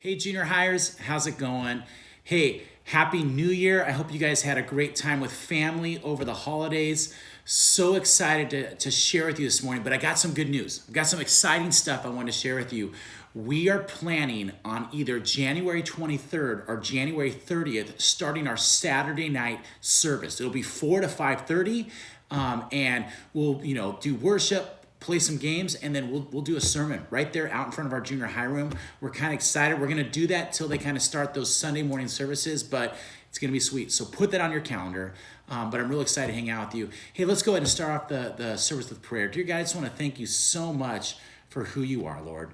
Hey, junior hires, how's it going? Hey, happy new year. I hope you guys had a great time with family over the holidays. So excited to share with you this morning, but I got some good news. I've got some exciting stuff I want to share with you. We are planning on either January 23rd or January 30th starting our Saturday night service. It'll be 4 to 5:30, and we'll do worship, play some games, and then we'll do a sermon right there out in front of our junior high room. We're kind of excited. We're going to do that till they kind of start those Sunday morning services, but it's going to be sweet. So put that on your calendar. But I'm real excited to hang out with you. Hey, let's go ahead and start off the service with prayer. Dear God, I just want to thank you so much for who you are, Lord.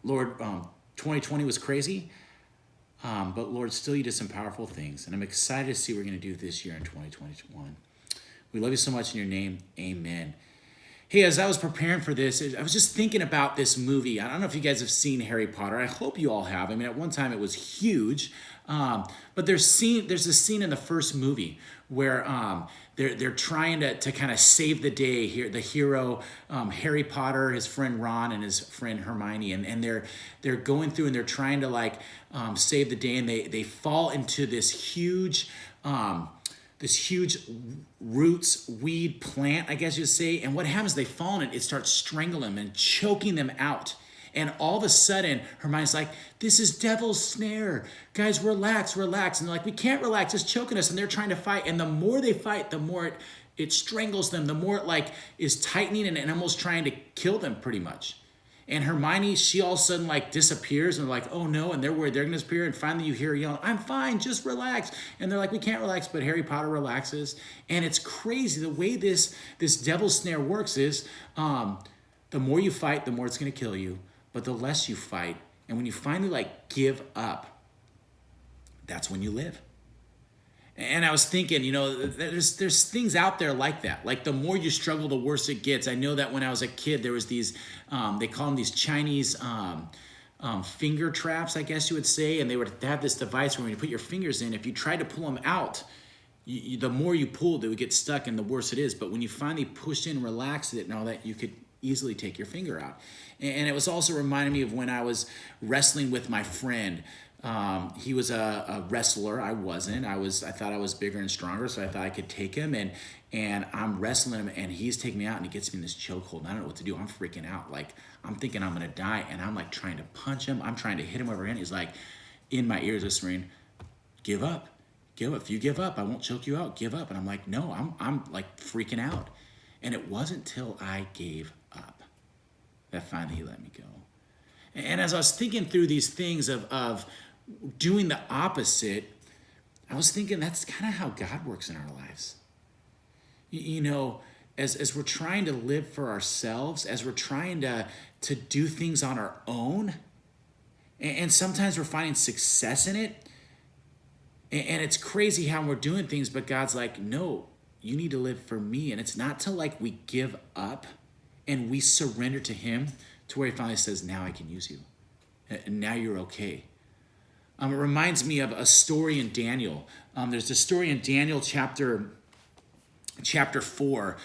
Lord, 2020 was crazy, but Lord, still you did some powerful things. And I'm excited to see what we're going to do this year in 2021. We love you so much in your name. Amen. Hey, as I was preparing for this, I was just thinking about this movie. I don't know if you guys have seen Harry Potter. I hope you all have. I mean, at one time it was huge. But there's a scene in the first movie where they're trying to kind of save the day here. The hero, Harry Potter, his friend Ron, and his friend Hermione, and they're going through and they're trying to save the day, and they fall into this huge roots weed plant, I guess you'd say. And what happens, they fall in it, it starts strangling them and choking them out. And all of a sudden, Hermione's like, this is devil's snare. Guys, relax. And they're like, we can't relax, it's choking us. And they're trying to fight. And the more they fight, the more it strangles them, the more it is tightening and almost trying to kill them pretty much. And Hermione, she all of a sudden disappears, and they're like, oh no, and they're worried they're gonna disappear, and finally you hear her yelling, I'm fine, just relax. And they're like, we can't relax, but Harry Potter relaxes. And it's crazy, the way this devil's snare works is, the more you fight, the more it's gonna kill you, but the less you fight, and when you finally give up, that's when you live. And I was thinking, there's things out there like that. Like the more you struggle, the worse it gets. I know that when I was a kid, there was these, they call them these Chinese finger traps, I guess you would say. And they would have this device where when you put your fingers in, if you tried to pull them out, the more you pulled, they would get stuck and the worse it is. But when you finally pushed in, relaxed it and all that, you could easily take your finger out. And it was also reminding me of when I was wrestling with my friend. He was a wrestler. I wasn't. I thought I was bigger and stronger, so I thought I could take him. And I'm wrestling him, and he's taking me out, and he gets me in this chokehold. And I don't know what to do. I'm freaking out. I'm thinking I'm gonna die, and I'm trying to punch him. I'm trying to hit him over again. He's in my ears whispering, "Give up, give up. If you give up, I won't choke you out. Give up." And I'm like, "No, I'm freaking out." And it wasn't till I gave up that finally he let me go. And as I was thinking through these things of doing the opposite, I was thinking that's kind of how God works in our lives. As we're trying to live for ourselves, as we're trying to do things on our own, and sometimes we're finding success in it, and it's crazy how we're doing things, but God's like, no, you need to live for me. And it's not till we give up and we surrender to him to where he finally says, now I can use you. And now you're okay. It reminds me of a story in Daniel. There's a story in Daniel chapter 4.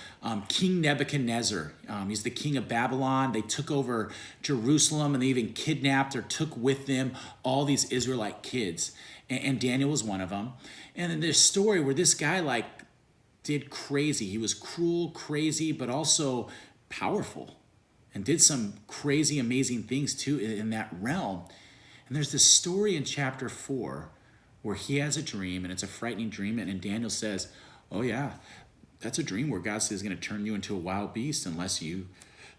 King Nebuchadnezzar, he's the king of Babylon. They took over Jerusalem, and they even kidnapped or took with them all these Israelite kids. And Daniel was one of them. And then there's a story where this guy did crazy. He was cruel, crazy, but also powerful, and did some crazy, amazing things too in that realm. And there's this story in chapter 4 where he has a dream, and it's a frightening dream, and Daniel says, oh yeah, that's a dream where God says he's going to turn you into a wild beast unless you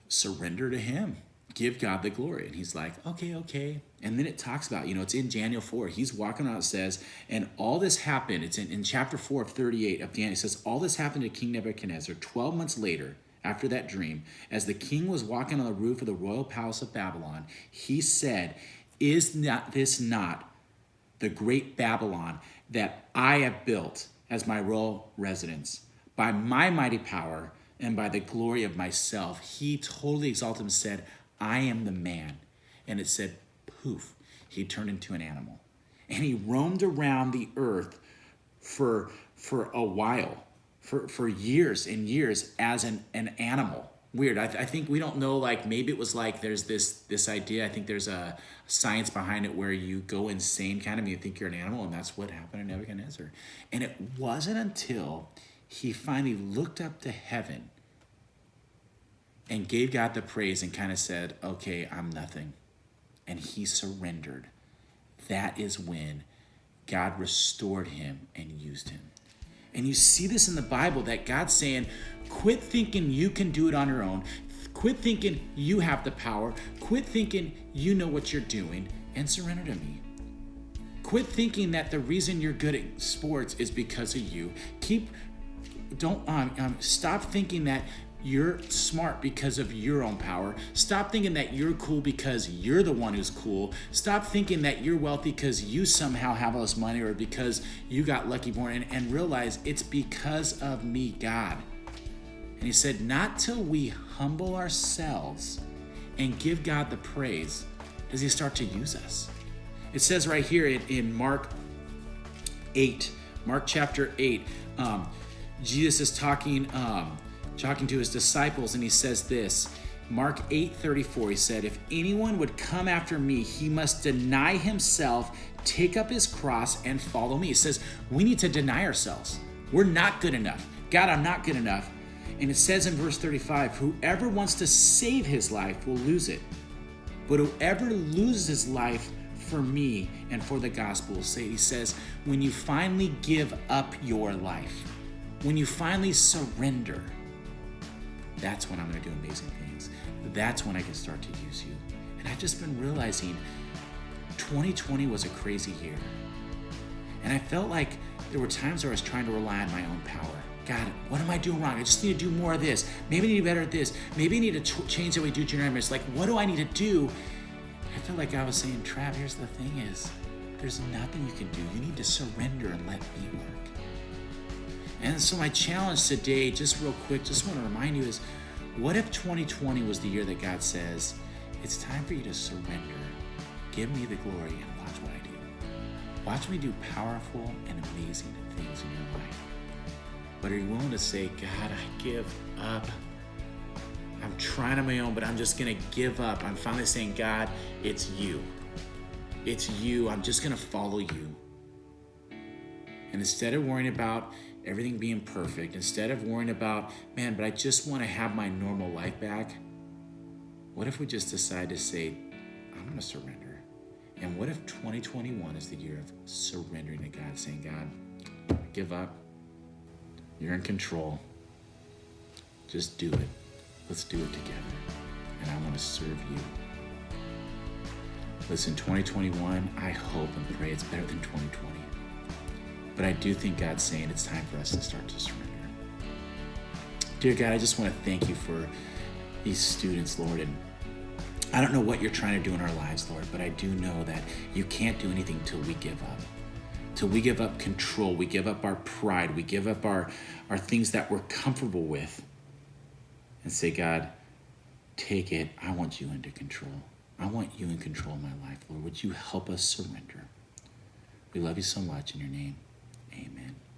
surrender to him. Give God the glory. And he's like, okay. And then it talks about, it's in Daniel 4. He's walking out, it says, and all this happened. It's in chapter 4 of 38 of Daniel. It says, all this happened to King Nebuchadnezzar 12 months later, after that dream, as the king was walking on the roof of the royal palace of Babylon, he said, is not this the great Babylon that I have built as my royal residence? By my mighty power and by the glory of myself, he totally exalted him and said, I am the man. And it said, poof, he turned into an animal. And he roamed around the earth for a while, for years and years as an animal. weird. I think we don't know, like maybe it was like there's this idea. I think there's a science behind it where you go insane kind of, and you think you're an animal, and that's what happened to Nebuchadnezzar. And it wasn't until he finally looked up to heaven and gave God the praise and kind of said, okay, I'm nothing. And he surrendered. That is when God restored him and used him. And you see this in the Bible, that God's saying, quit thinking you can do it on your own. Quit thinking you have the power. Quit thinking you know what you're doing, and surrender to me. Quit thinking that the reason you're good at sports is because of you. Stop thinking that you're smart because of your own power. Stop thinking that you're cool because you're the one who's cool. Stop thinking that you're wealthy because you somehow have all this money, or because you got lucky born, and realize it's because of me, God. And he said, not till we humble ourselves and give God the praise does he start to use us. It says right here in Mark chapter 8, Jesus is talking to his disciples, and he says this, Mark 8:34, he said, if anyone would come after me, he must deny himself, take up his cross, and follow me. It says we need to deny ourselves. We're not good enough. God, I'm not good enough. And it says in verse 35, whoever wants to save his life will lose it. But whoever loses his life for me and for the gospel will save it. He says, when you finally give up your life, when you finally surrender, that's when I'm going to do amazing things. That's when I can start to use you. And I've just been realizing 2020 was a crazy year. And I felt like there were times where I was trying to rely on my own power. God, what am I doing wrong? I just need to do more of this. Maybe I need to be better at this. Maybe I need to change the way we do junior high. Like, what do I need to do? I feel like I was saying, Trav, here's the thing is, there's nothing you can do. You need to surrender and let me work. And so my challenge today, just real quick, just want to remind you is, what if 2020 was the year that God says, it's time for you to surrender. Give me the glory and watch what I do. Watch me do powerful and amazing things in your life. But are you willing to say, God, I give up. I'm trying on my own, but I'm just going to give up. I'm finally saying, God, it's you. It's you. I'm just going to follow you. And instead of worrying about everything being perfect, instead of worrying about, man, but I just want to have my normal life back, what if we just decide to say, I'm going to surrender? And what if 2021 is the year of surrendering to God, saying, God, I give up. You're in control. Just do it. Let's do it together. And I want to serve you. Listen, 2021, I hope and pray it's better than 2020. But I do think God's saying it's time for us to start to surrender. Dear God, I just want to thank you for these students, Lord. And I don't know what you're trying to do in our lives, Lord, but I do know that you can't do anything till we give up. Till we give up control, we give up our pride, we give up our things that we're comfortable with, and say, God, take it. I want you into control. I want you in control of my life, Lord. Would you help us surrender? We love you so much in your name.